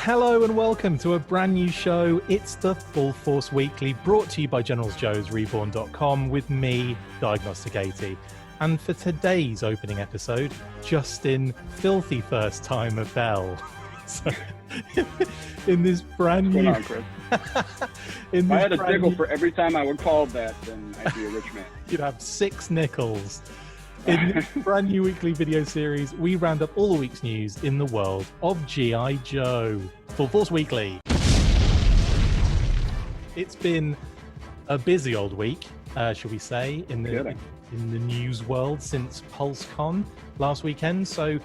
Hello and welcome to a brand new show. It's the Full Force Weekly, brought to you by Generals Joe's Reborn.com with me, Diagnostic 80. And for today's opening episode, Justin Filthy First Timer Bell. So, in this brand new... What's going on, Chris? If I had a nickel for every time I would call that, then I'd be a rich man. You'd have 6 nickels. In this brand new weekly video series, we round up all the week's news in the world of G.I. Joe. Full Force Weekly. It's been a busy old week, shall we say, in the news world since PulseCon last weekend. So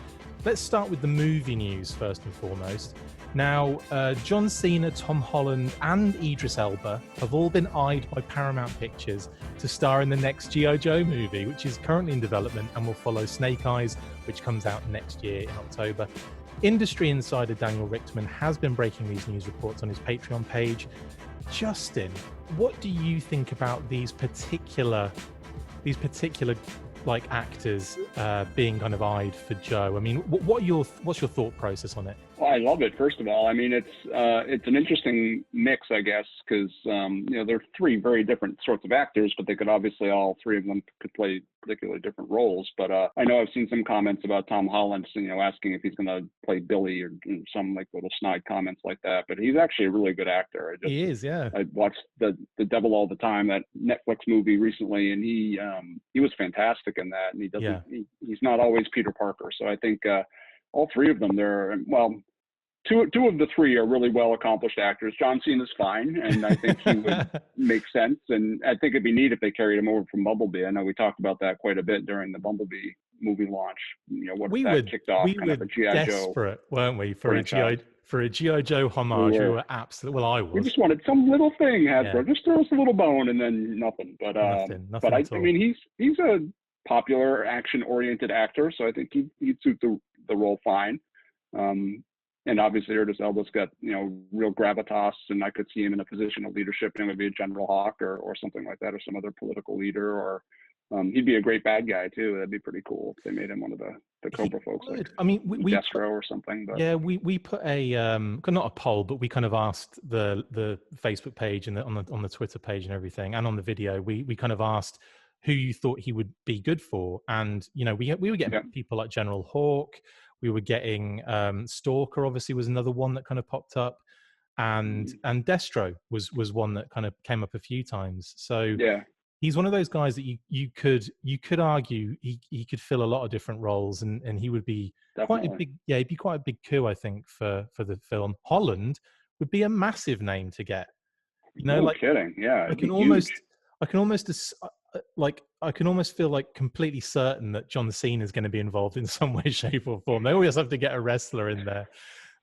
let's start with the movie news first and foremost. Now, John Cena, Tom Holland, and Idris Elba have all been eyed by Paramount Pictures to star in the next G.I. Joe movie, which is currently in development and will follow Snake Eyes, which comes out next year in October. Industry insider Daniel Richtman has been breaking these news reports on his Patreon page. Justin, what do you think about these particular like actors being kind of eyed for Joe? I mean, what's your thought process on it? Well, I love it. First of all, I mean, it's an interesting mix, I guess, because they're 3 very different sorts of actors, but they could obviously all 3 of them could play particularly different roles. But I know I've seen some comments about Tom Holland, asking if he's going to play Billy or some like little snide comments like that. But he's actually a really good actor. He is, yeah. I watched the Devil All the Time, that Netflix movie recently, and he was fantastic in that. And he doesn't. Yeah. He's not always Peter Parker. So I think all 3 of them, two of the 3 are really well accomplished actors. John Cena's fine, and I think he would make sense. And I think it'd be neat if they carried him over from Bumblebee. I know we talked about that quite a bit during the Bumblebee movie launch. Kicked off kind of a G.I. Joe. Desperate, weren't we, for a G.I. Joe homage? We were absolutely. Well, I was. We just wanted some little thing, Hasbro. Yeah. Just throw us a little bone, and then nothing. But nothing I mean, he's a popular action-oriented actor, so I think he'd suit the role fine. And obviously, Idris Elba's got real gravitas, and I could see him in a position of leadership. Maybe a General Hawk or something like that, or some other political leader, or he'd be a great bad guy too. That'd be pretty cool if they made him one of the Cobra folks. Like, I mean, we Destro or something. But. Yeah, we put a not a poll, but we kind of asked the Facebook page and on the Twitter page and everything, and on the video, we kind of asked who you thought he would be good for, and we were getting people like General Hawk. We were getting Stalker, obviously, was another one that kind of popped up, and Destro was one that kind of came up a few times. So he's one of those guys that you could argue he could fill a lot of different roles, and he would be quite a big he'd be quite a big coup, I think, for the film. Holland would be a massive name to get. No kidding, yeah. I can almost feel like completely certain that John Cena is going to be involved in some way, shape, or form. They always have to get a wrestler in there.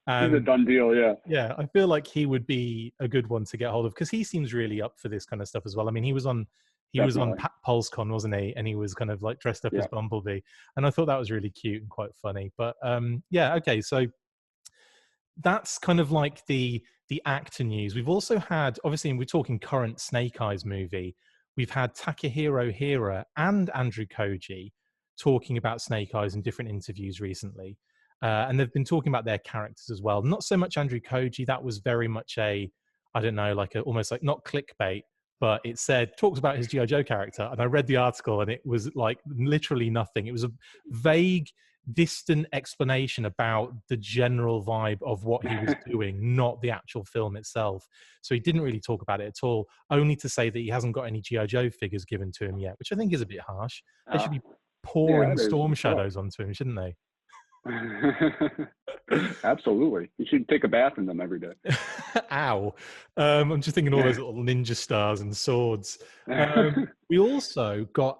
It's a done deal, yeah. Yeah, I feel like he would be a good one to get hold of because he seems really up for this kind of stuff as well. I mean, he was on PulseCon, wasn't he? And he was kind of like dressed up as Bumblebee, and I thought that was really cute and quite funny. But okay, so that's kind of like the actor news. We've also had, obviously, we're talking current Snake Eyes movie. We've had Takahiro Hira and Andrew Koji talking about Snake Eyes in different interviews recently. And they've been talking about their characters as well. Not so much Andrew Koji. That was very much almost like not clickbait, but it talks about his G.I. Joe character. And I read the article and it was like literally nothing. It was a vague, distant explanation about the general vibe of what he was doing, not the actual film itself. So he didn't really talk about it at all, only to say that he hasn't got any G.I. Joe figures given to him yet, which I think is a bit harsh. They should be pouring Storm Shadows onto him, shouldn't they? Absolutely. You should take a bath in them every day. Ow. I'm just thinking all those little ninja stars and swords. We also got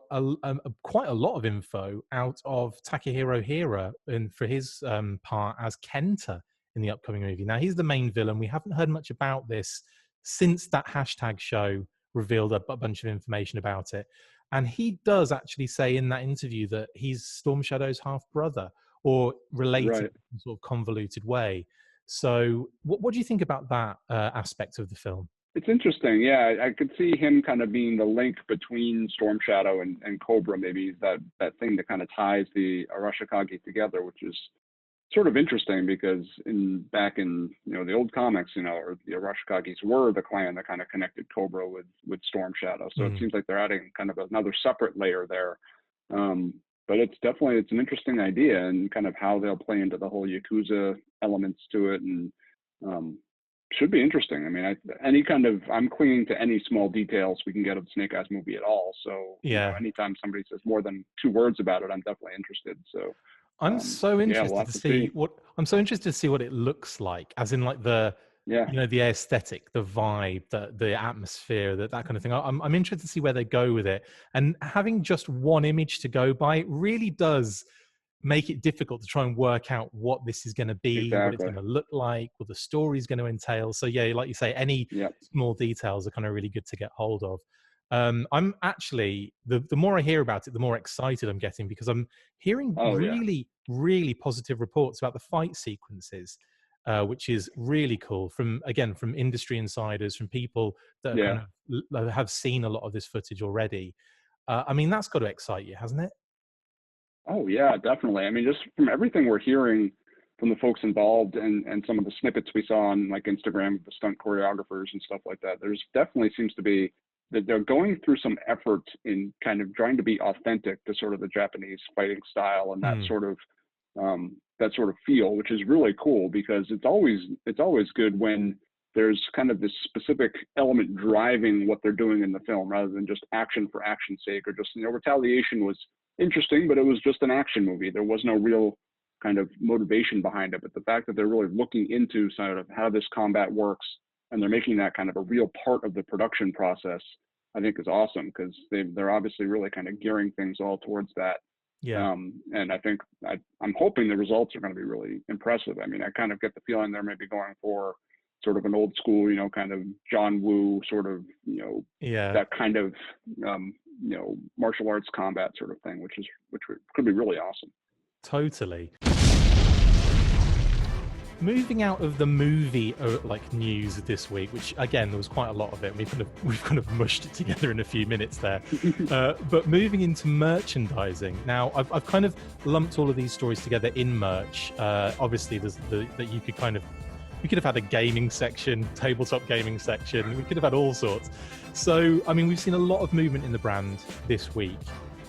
quite a lot of info out of Takahiro Hira for his part as Kenta in the upcoming movie. Now, he's the main villain. We haven't heard much about this since that hashtag show revealed a bunch of information about it. And he does actually say in that interview that he's Storm Shadow's half-brother, or related in a sort of convoluted way. So what do you think about that aspect of the film? It's interesting. Yeah, I could see him kind of being the link between Storm Shadow and Cobra. Maybe that thing that kind of ties the Arashikage together, which is sort of interesting because back in the old comics, or the Arashikagis were the clan that kind of connected Cobra with Storm Shadow. So it seems like they're adding kind of another separate layer there. But it's an interesting idea, and kind of how they'll play into the whole Yakuza elements to it, and should be interesting. I mean, I'm clinging to any small details we can get of the Snake Eyes movie at all. So anytime somebody says more than 2 words about it, I'm definitely interested. So I'm so interested to see what it looks like, as in like the the aesthetic, the vibe, the atmosphere, that kind of thing. I'm interested to see where they go with it. And having just one image to go by, it really does make it difficult to try and work out what this is going to be, what it's going to look like, what the story is going to entail. So yeah, like you say, any small details are kind of really good to get hold of. I'm actually, the more I hear about it, the more excited I'm getting, because I'm hearing really positive reports about the fight sequences, which is really cool from industry insiders, from people that kind of have seen a lot of this footage already. I mean, that's got to excite you, hasn't it? Oh yeah, definitely. I mean, just from everything we're hearing from the folks involved, and some of the snippets we saw on like Instagram of the stunt choreographers and stuff like that, there's definitely seems to be that they're going through some effort in kind of trying to be authentic to sort of the Japanese fighting style and that sort of feel, which is really cool, because it's always good when there's kind of this specific element driving what they're doing in the film, rather than just action for action's sake, or just, Retaliation was interesting, but it was just an action movie. There was no real kind of motivation behind it. But the fact that they're really looking into sort of how this combat works, and they're making that kind of a real part of the production process, I think is awesome, because they're obviously really kind of gearing things all towards that. And I think I'm hoping the results are going to be really impressive. I mean, I kind of get the feeling they're maybe going for sort of an old school, kind of John Woo sort of, that kind of, martial arts combat sort of thing, which could be really awesome. Totally. Moving out of the movie news this week, which again there was quite a lot of it. We've kind of mushed it together in a few minutes there. But moving into merchandising now, I've kind of lumped all of these stories together in merch. Obviously, there's that you could kind of. We could have had a gaming section, tabletop gaming section. We could have had all sorts. So, I mean, we've seen a lot of movement in the brand this week.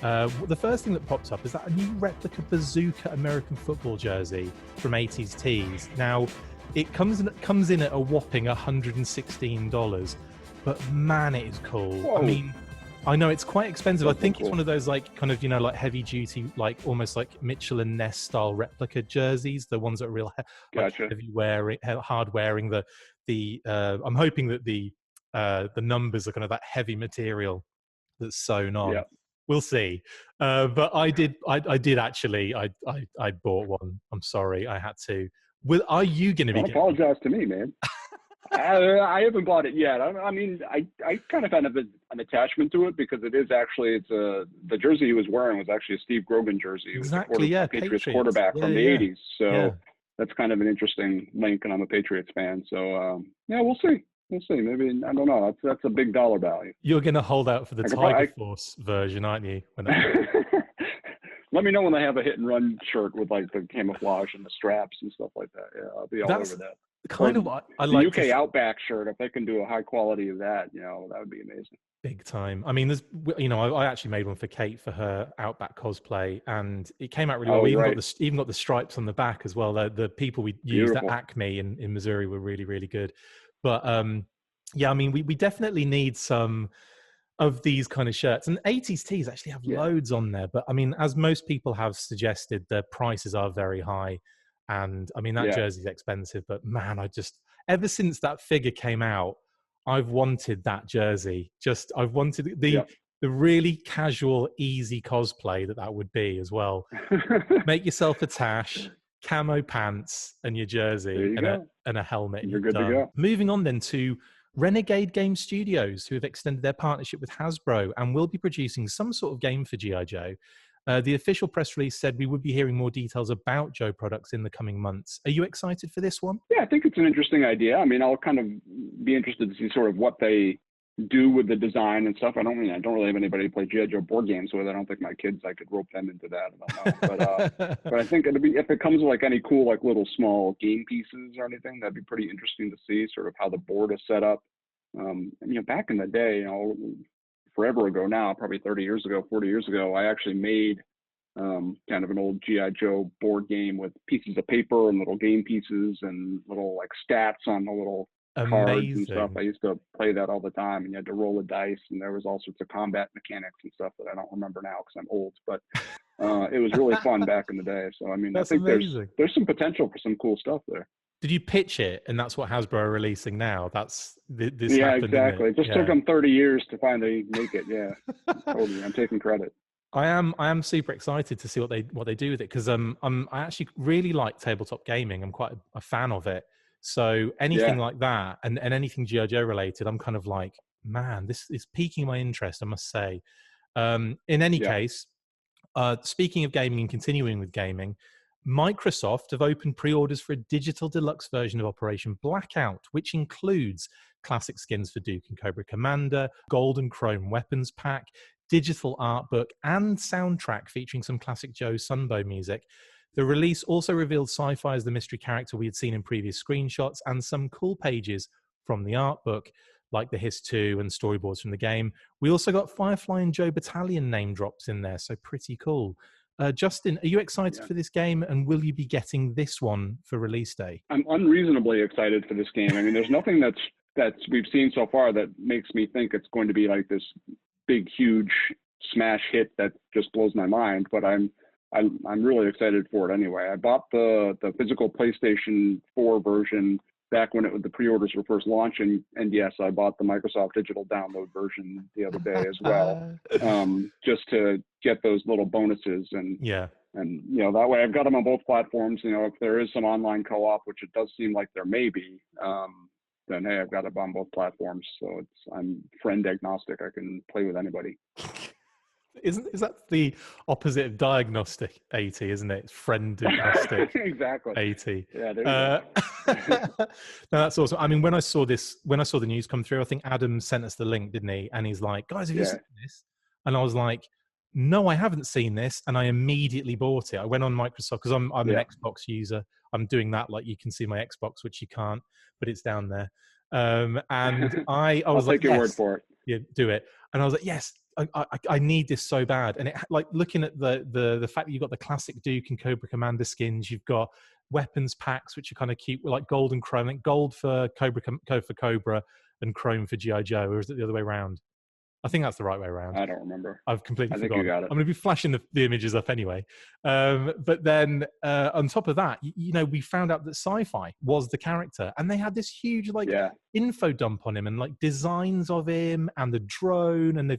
The first thing that pops up is that a new replica Bazooka American football jersey from 80s Tees. Now, it comes in at a whopping $116, but man, it is cool. Whoa. I mean, I know it's quite expensive. I think it's one of those kind of heavy duty, almost like Mitchell and Ness style replica jerseys, the ones that are real heavy wearing, hard wearing. I'm hoping that the numbers are kind of that heavy material that's sewn on. Yeah. We'll see. But I did actually. I bought one. I'm sorry, I had to. Are you going to be? Don't apologize to me, man. I haven't bought it yet. I mean, I kind of had an attachment to it, because the jersey he was wearing was actually a Steve Grogan jersey. Exactly, Patriots quarterback from the 80s. So that's kind of an interesting link, and I'm a Patriots fan. So we'll see. We'll see. Maybe, I don't know. That's a big dollar value. You're going to hold out for the Tiger Force version, aren't you? Let me know when they have a hit and run shirt with like the camouflage and the straps and stuff like that. Yeah, I'll be all over that. Kind of what I like. The UK Outback shirt, if they can do a high quality of that, that would be amazing. Big time. I mean, there's, I actually made one for Kate for her Outback cosplay, and it came out really well. We even got the stripes on the back as well. The people we used at Acme in Missouri were really, really good. But I mean, we definitely need some of these kind of shirts, and 80s Tees actually have loads on there. But I mean, as most people have suggested, the prices are very high. And I mean, that jersey's expensive, but man, ever since that figure came out, I've wanted that jersey. I've wanted the really casual, easy cosplay that would be as well. Make yourself a tash, camo pants, and your jersey, and a helmet. You're good to go. Moving on then to Renegade Game Studios, who have extended their partnership with Hasbro and will be producing some sort of game for G.I. Joe. The official press release said we would be hearing more details about Joe products in the coming months. Are you excited for this one? Yeah, I think it's an interesting idea. I mean, I'll kind of be interested to see sort of what they do with the design and stuff. I don't really have anybody to play G.I. Joe board games with. I don't think my kids, I could rope them into that. I don't know. But I think it'd be, if it comes with like any cool, like little small game pieces or anything, that'd be pretty interesting to see sort of how the board is set up. And, back in the day, forever ago now, probably 30 years ago, 40 years ago, I actually made kind of an old G.I. Joe board game with pieces of paper and little game pieces and little like stats on the little cards and stuff. I used to play that all the time, and you had to roll the dice, and there was all sorts of combat mechanics and stuff that I don't remember now because I'm old, but it was really fun back in the day. So I mean, I think there's some potential for some cool stuff there. Did you pitch it, and that's what Hasbro are releasing now? That's this. Yeah, happened, exactly. It just took them 30 years to finally make it. Yeah, totally. I'm taking credit. I am super excited to see what they do with it, because I actually really like tabletop gaming. I'm quite a fan of it. So anything like that and anything G.I. Joe related, I'm kind of like, man, this is piquing my interest, I must say. In any case, speaking of gaming and continuing with gaming, Microsoft have opened pre-orders for a digital deluxe version of Operation Blackout, which includes classic skins for Duke and Cobra Commander, gold and chrome weapons pack, digital art book, and soundtrack featuring some classic Joe Sunbow music. The release also revealed Sci-Fi as the mystery character we had seen in previous screenshots, and some cool pages from the art book, like the Hiss 2 and storyboards from the game. We also got Firefly and Joe Battalion name drops in there, so pretty cool. Justin, are you excited for this game, and will you be getting this one for release day? I'm unreasonably excited for this game. I mean, there's nothing that's we've seen so far that makes me think it's going to be like this big, huge smash hit that just blows my mind, but I'm really excited for it anyway. I bought the physical PlayStation 4 version back when the pre-orders were first launching, and yes, I bought the Microsoft digital download version the other day as well, just to get those little bonuses. And that way I've got them on both platforms. If there is some online co-op, which it does seem like there may be, then hey, I've got it on both platforms. So I'm friend agnostic. I can play with anybody. Is that the opposite of diagnostic 80, isn't it? It's friend agnostic. Exactly. 80. Yeah, there you go. No, that's awesome. I mean, when I saw the news come through, I think Adam sent us the link, didn't he? And he's like, guys, have you seen this? And I was like, no, I haven't seen this. And I immediately bought it. I went on Microsoft, because I'm an Xbox user. I'm doing that, like you can see my Xbox, which you can't, but it's down there. And I was I'll take your word for it. Yeah, do it. And I was like, yes, I need this so bad. And it, like, looking at the fact that you've got the classic Duke and Cobra Commander skins, you've got weapons packs which are kind of cute, like gold and chrome, like gold for Cobra and chrome for G.I. Joe, or is it the other way around? I think that's the right way around. I don't remember. I've completely forgotten. I think you got it. I'm going to be flashing the images up anyway. But then on top of that, we found out that Sci-Fi was the character, and they had this huge info dump on him, and like designs of him and the drone, and they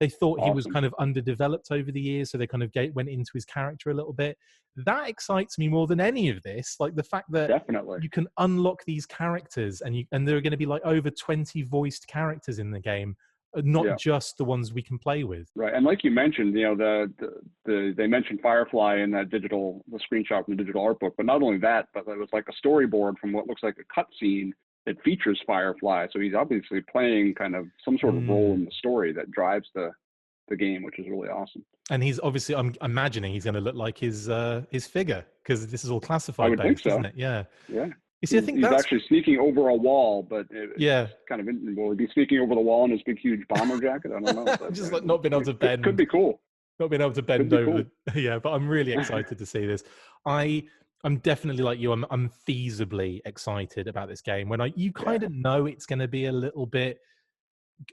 thought he was kind of underdeveloped over the years, so they kind of went into his character a little bit. That excites me more than any of this. Like the fact that you can unlock these characters, and there are going to be like over 20 voiced characters in the game, not just the ones we can play with. Right. And like you mentioned, they mentioned Firefly in that the screenshot from the digital art book, but not only that, but it was like a storyboard from what looks like a cutscene that features Firefly. So he's obviously playing kind of some sort of role in the story that drives the game, which is really awesome. And he's obviously, I'm imagining he's going to look like his figure, because this is all classified based, isn't it? Yeah. Yeah. You see, I think he's actually sneaking over a wall, but kind of will he be sneaking over the wall in his big, huge bomber jacket? I don't know. Just like not being able to bend. Could be cool. Not being able to bend over. Cool. Yeah, but I'm really excited to see this. I'm definitely like you. I'm feasibly excited about this game. When you kind of know it's going to be a little bit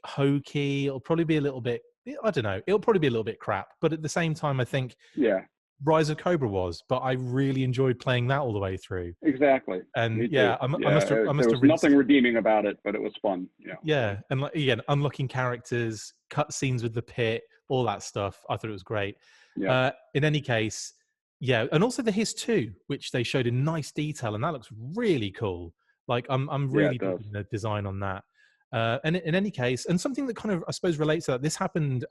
hokey. It'll probably be a little bit. I don't know. It'll probably be a little bit crap. But at the same time, I think Rise of Cobra was, but I really enjoyed playing that all the way through. Exactly. And I must have. There was nothing redeeming about it, but it was fun. Yeah. Yeah, and like, again, unlocking characters, cut scenes with the pit, all that stuff. I thought it was great. Yeah. In any case, and also the Hiss 2, which they showed in nice detail, and that looks really cool. Like I'm really digging the design on that. And in any case, and something that kind of, I suppose, relates to that, this happened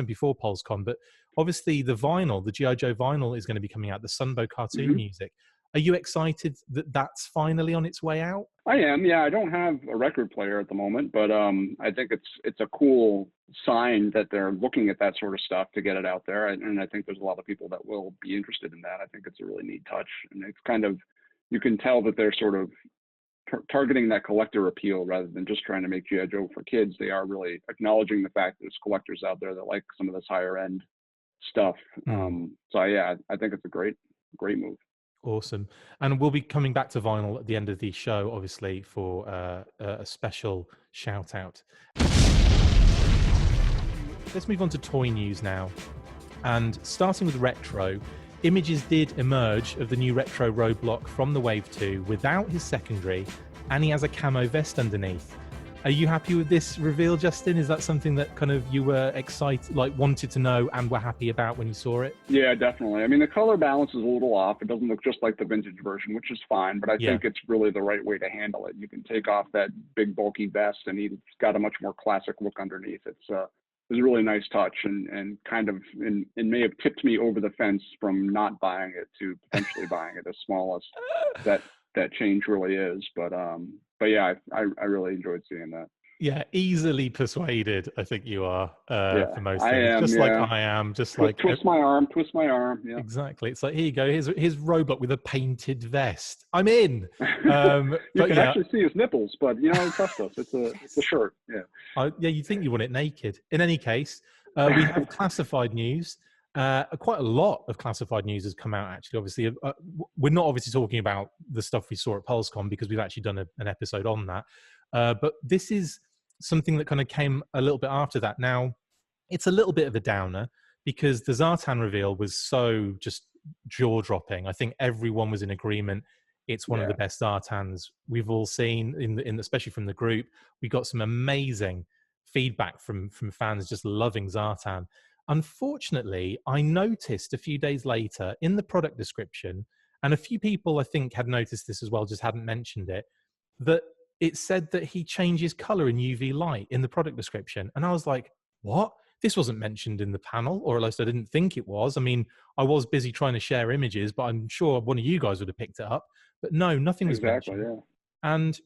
before PulseCon, but obviously the G.I. Joe vinyl is going to be coming out, the Sunbow cartoon music. Are you excited that that's finally on its way out? I am, yeah. I don't have a record player at the moment, but I think it's a cool sign that they're looking at that sort of stuff to get it out there, and I think there's a lot of people that will be interested in that. I think it's a really neat touch, and it's kind of, you can tell that they're sort of targeting that collector appeal rather than just trying to make G.I. Joe for kids. They are really acknowledging the fact that there's collectors out there that like some of this higher end stuff. So yeah, I think it's a great move. Awesome. And we'll be coming back to vinyl at the end of the show, obviously, for a special shout out. Let's move on to toy news now. And starting with retro, images did emerge of the new retro roadblock from the Wave 2 without his secondary, and he has a camo vest underneath. Are you happy with this reveal, Justin? Is that something that kind of you were excited, like wanted to know and were happy about when you saw it? Yeah, definitely. I mean, the color balance is a little off. It doesn't look just like the vintage version, which is fine, but I think it's really the right way to handle it. You can take off that big bulky vest and he's got a much more classic look underneath. It's a really nice touch, and kind of may have tipped me over the fence from not buying it to potentially buying it, as small as that change really is. But yeah, I really enjoyed seeing that. Yeah, easily persuaded, I think you are, for most things. Just like I am, just like... Twist my arm, yeah. Exactly. It's like, here you go, here's Robot with a painted vest. I'm in! You can actually see his nipples, but, trust us, it's a shirt, yeah. You'd think you want it naked. In any case, we have classified news. Quite a lot of classified news has come out, actually. Obviously, we're not obviously talking about the stuff we saw at PulseCon because we've actually done an episode on that. But this is something that kind of came a little bit after that. Now, it's a little bit of a downer because the Zartan reveal was so just jaw-dropping. I think everyone was in agreement. It's one of the best Zartans we've all seen, especially from the group. We got some amazing feedback from fans just loving Zartan. Unfortunately, I noticed a few days later in the product description, and a few people I think had noticed this as well, just hadn't mentioned it, that it said that he changes color in UV light in the product description. And I was like, what? This wasn't mentioned in the panel, or at least I didn't think it was. I mean, I was busy trying to share images, but I'm sure one of you guys would have picked it up. But no, nothing was mentioned. Yeah. And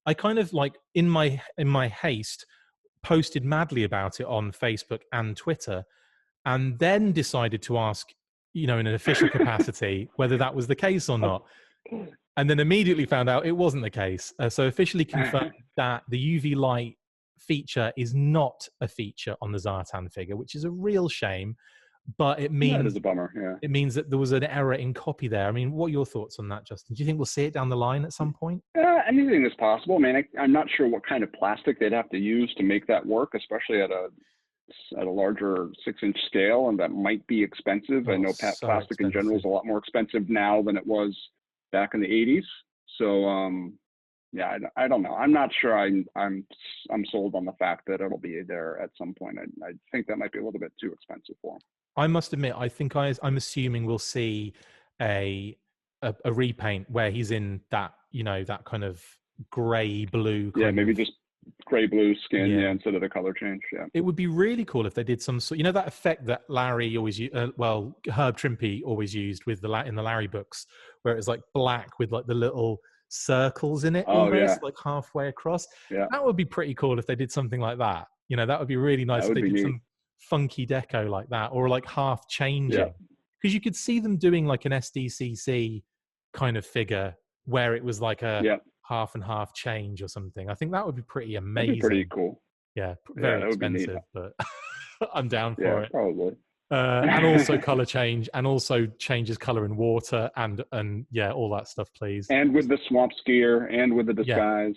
I kind of like, in my haste, posted madly about it on Facebook and Twitter, and then decided to ask, in an official capacity, whether that was the case or not. And then immediately found out it wasn't the case. So officially confirmed that the UV light feature is not a feature on the Zartan figure, which is a real shame. But it means that is a bummer. Yeah, it means that there was an error in copy there. I mean, what are your thoughts on that, Justin? Do you think we'll see it down the line at some point? Anything is possible. I mean, I'm not sure what kind of plastic they'd have to use to make that work, especially at a larger 6-inch scale, and that might be expensive. I know plastic in general is a lot more expensive now than it was back in the 80s. So yeah, I don't know. I'm not sure I'm sold on the fact that it'll be there at some point. I think that might be a little bit too expensive for him. I must admit, I think I'm assuming we'll see a repaint where he's in that, that kind of gray blue. Maybe just gray blue skin, instead of the color change. Yeah, it would be really cool if they did some sort. That effect that Larry always, Herb Trimpe always used with in the Larry books, where it was like black with like the little circles in it, almost like halfway across. Yeah, that would be pretty cool if they did something like that. That would be really nice if they did some funky deco like that, or like half changing, because you could see them doing like an SDCC kind of figure where it was like a half and half change or something. I think that would be pretty amazing. That'd be pretty cool. Yeah, very expensive, but I'm down for it. Probably. And also color change, and also changes color in water, and all that stuff, please. And with the swamp skier, and with the disguise,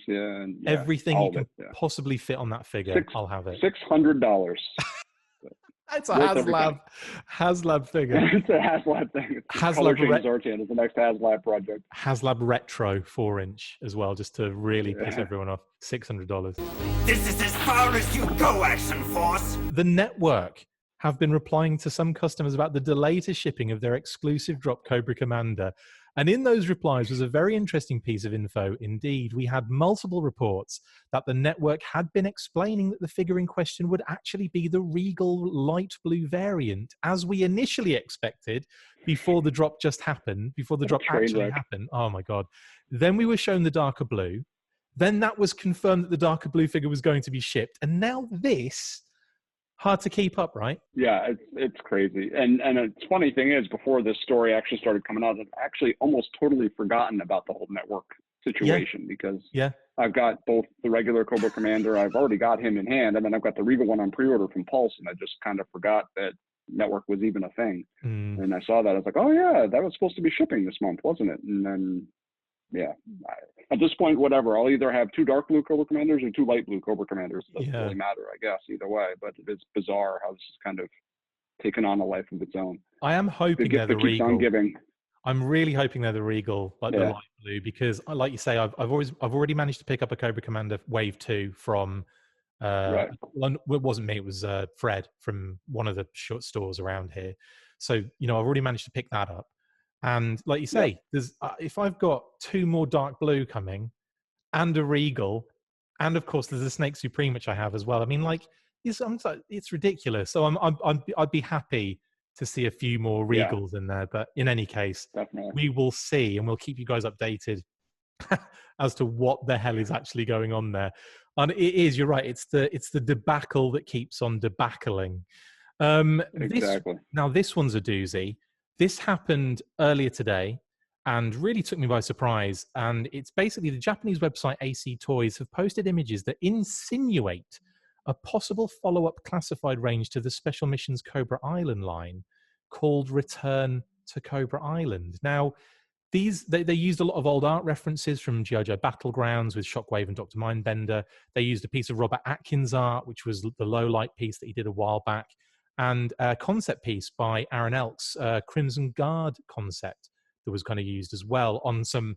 everything you can possibly fit on that figure, I'll have it. $600. It's a HasLab figure. It's a HasLab thing. HasLab Zartan is the next HasLab project. HasLab Retro 4-inch as well, just to really piss everyone off. $600. This is as far as you go, Action Force. The network have been replying to some customers about the delay to shipping of their exclusive drop Cobra Commander. And in those replies was a very interesting piece of info indeed. We had multiple reports that the network had been explaining that the figure in question would actually be the Regal light blue variant, as we initially expected before the drop just happened, before the drop actually happened. Oh my God. Then we were shown the darker blue. Then that was confirmed that the darker blue figure was going to be shipped. And now this, hard to keep up, right? Yeah, it's crazy. And it's funny thing is, before this story actually started coming out, I've actually almost totally forgotten about the whole network situation because I've got both the regular Cobra Commander, I've already got him in hand, and then I've got the Regal one on pre-order from Pulse, and I just kind of forgot that network was even a thing. And I saw that, I was like, oh yeah, that was supposed to be shipping this month, wasn't it? And then at this point, whatever, I'll either have 2 dark blue Cobra Commanders or 2 light blue Cobra Commanders. It doesn't really matter, I guess, either way. But it's bizarre how this has kind of taken on a life of its own. I am hoping they're the Regal. On giving. I'm really hoping they're the Regal, like the light blue, because like you say, I've already managed to pick up a Cobra Commander Wave 2 from it wasn't me, it was Fred from one of the short stores around here. So, I've already managed to pick that up. And like you say, there's if I've got 2 more dark blue coming and a Regal, and of course there's a Snake Supreme, which I have as well. I mean, like, it's ridiculous. So I'd be happy to see a few more Regals in there. But in any case, we will see, and we'll keep you guys updated as to what the hell is actually going on there. And it is, you're right, it's the debacle that keeps on debacling. Exactly. This one's a doozy. This happened earlier today and really took me by surprise. And it's basically the Japanese website AC Toys have posted images that insinuate a possible follow-up classified range to the Special Missions Cobra Island line called Return to Cobra Island. Now, they used a lot of old art references from G.I. Joe Battlegrounds with Shockwave and Dr. Mindbender. They used a piece of Robert Atkins art, which was the low light piece that he did a while back, and a concept piece by Aaron Elk's Crimson Guard concept that was kind of used as well on some,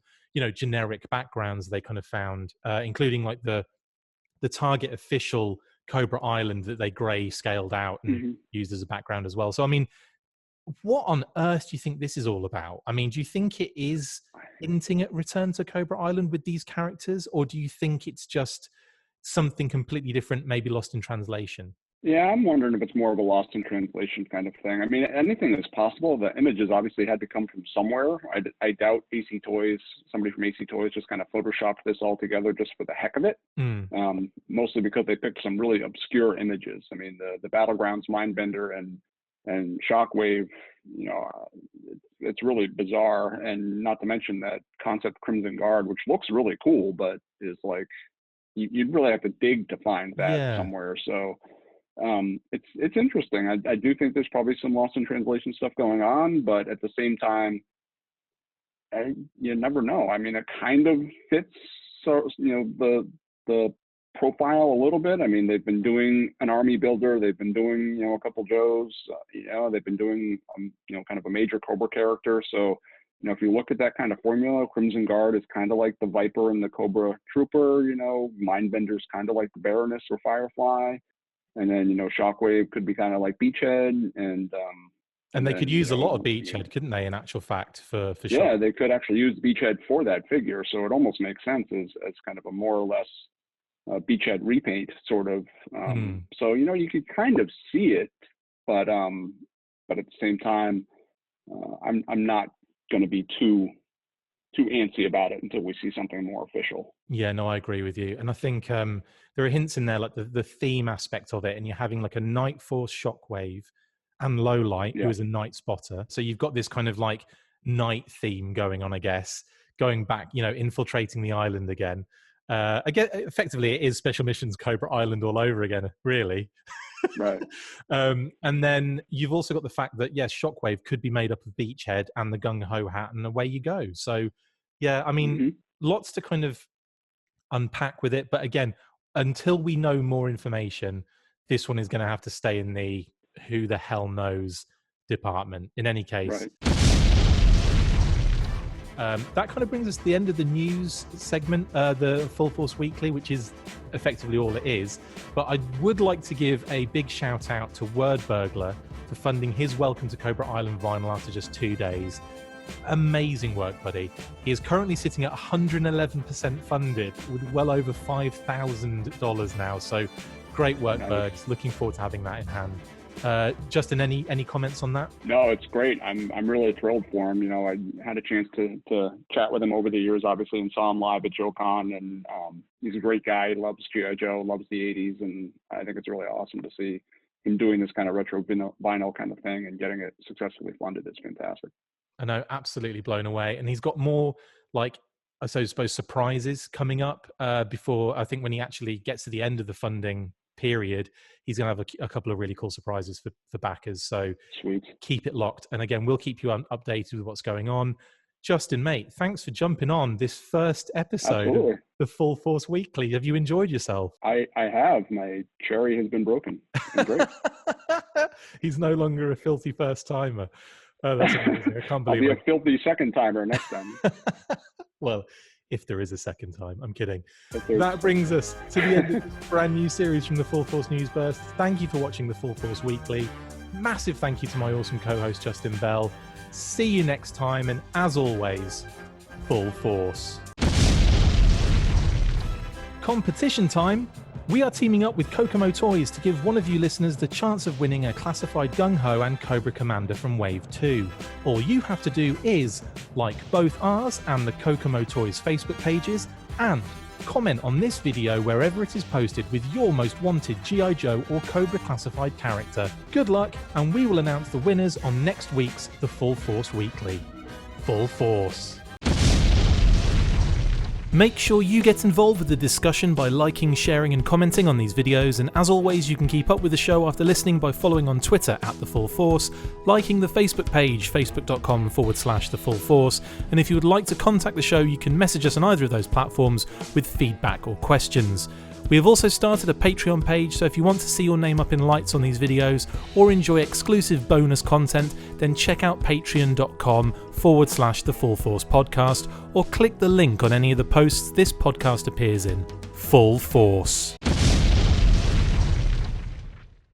generic backgrounds they kind of found, including like the Target official Cobra Island that they gray scaled out and used as a background as well. So, I mean, what on earth do you think this is all about? I mean, do you think it is hinting at Return to Cobra Island with these characters, or do you think it's just something completely different, maybe lost in translation? Yeah, I'm wondering if it's more of a lost in translation kind of thing. I mean, anything is possible. The images obviously had to come from somewhere. I doubt AC Toys, somebody from AC Toys just kind of photoshopped this all together just for the heck of it. Mostly because they picked some really obscure images. I mean, the Battlegrounds Mindbender and Shockwave, it's really bizarre. And not to mention that concept Crimson Guard, which looks really cool, but is like, you'd really have to dig to find that somewhere. So it's interesting. I do think there's probably some lost in translation stuff going on, but at the same time, you never know. I mean, it kind of fits, the profile a little bit. I mean, they've been doing an army builder. They've been doing, a couple Joes. They've been doing, kind of a major Cobra character. So, if you look at that kind of formula, Crimson Guard is kind of like the Viper and the Cobra Trooper. Mindbender's kind of like the Baroness or Firefly. And then, Shockwave could be kind of like Beachhead, and they could use a lot of Beachhead, couldn't they? In actual fact, for yeah, they could actually use Beachhead for that figure. So it almost makes sense as kind of a more or less Beachhead repaint sort of. So you could kind of see it, but at the same time, I'm not going to be too antsy about it until we see something more official. Yeah, no, I agree with you. And I think there are hints in there, like the theme aspect of it, and you're having like a Night Force Shockwave and Lowlight, who is a night spotter. So you've got this kind of like night theme going on, I guess, going back, infiltrating the island again. Again, effectively, it is Special Missions Cobra Island all over again, really. Right. And then you've also got the fact that, yes, Shockwave could be made up of Beachhead and the Gung Ho hat, and away you go. So, yeah, I mean, lots to kind of unpack with it. But again, until we know more information, this one is going to have to stay in the who the hell knows department. In any case. Right. That kind of brings us to the end of the news segment, the Full Force Weekly, which is effectively all it is. But I would like to give a big shout out to Word Burglar for funding his Welcome to Cobra Island vinyl after just 2 days. Amazing work, buddy. He is currently sitting at 111% funded with well over $5,000 now. So great work, Bergs. Looking forward to having that in hand. Justin, any comments on that? No, it's great. I'm really thrilled for him. I had a chance to chat with him over the years, obviously, and saw him live at JoeCon, and he's a great guy. He loves G.I. Joe, loves the 80s, and I think it's really awesome to see him doing this kind of retro vinyl kind of thing and getting it successfully funded. It's fantastic. I know, absolutely blown away. And he's got more, like, I suppose, surprises coming up before, I think when he actually gets to the end of the funding period, he's going to have a couple of really cool surprises for backers. So sweet. Keep it locked. And again, we'll keep you updated with what's going on. Justin, mate, thanks for jumping on this first episode of the Full Force Weekly. Have you enjoyed yourself? I have. My cherry has been broken. Great. He's no longer a filthy first timer. Oh, that's amazing. I can't believe I'll be a filthy second timer next time. Well, if there is a second time, I'm kidding. That brings us to the end of this brand new series from the Full Force News Burst. Thank you for watching the Full Force Weekly. Massive thank you to my awesome co-host Justin Bell. See you next time, and as always, Full Force. Competition time! We are teaming up with Kokomo Toys to give one of you listeners the chance of winning a classified Gung Ho and Cobra Commander from Wave 2. All you have to do is like both ours and the Kokomo Toys Facebook pages, and comment on this video wherever it is posted with your most wanted G.I. Joe or Cobra classified character. Good luck, and we will announce the winners on next week's The Full Force Weekly. Full Force. Make sure you get involved with the discussion by liking, sharing and commenting on these videos, and as always you can keep up with the show after listening by following on Twitter at The Full Force, liking the Facebook page facebook.com/The Full Force, and if you would like to contact the show you can message us on either of those platforms with feedback or questions. We have also started a Patreon page, so if you want to see your name up in lights on these videos or enjoy exclusive bonus content, then check out patreon.com/The Full Force Podcast, or click the link on any of the posts this podcast appears in. Full Force.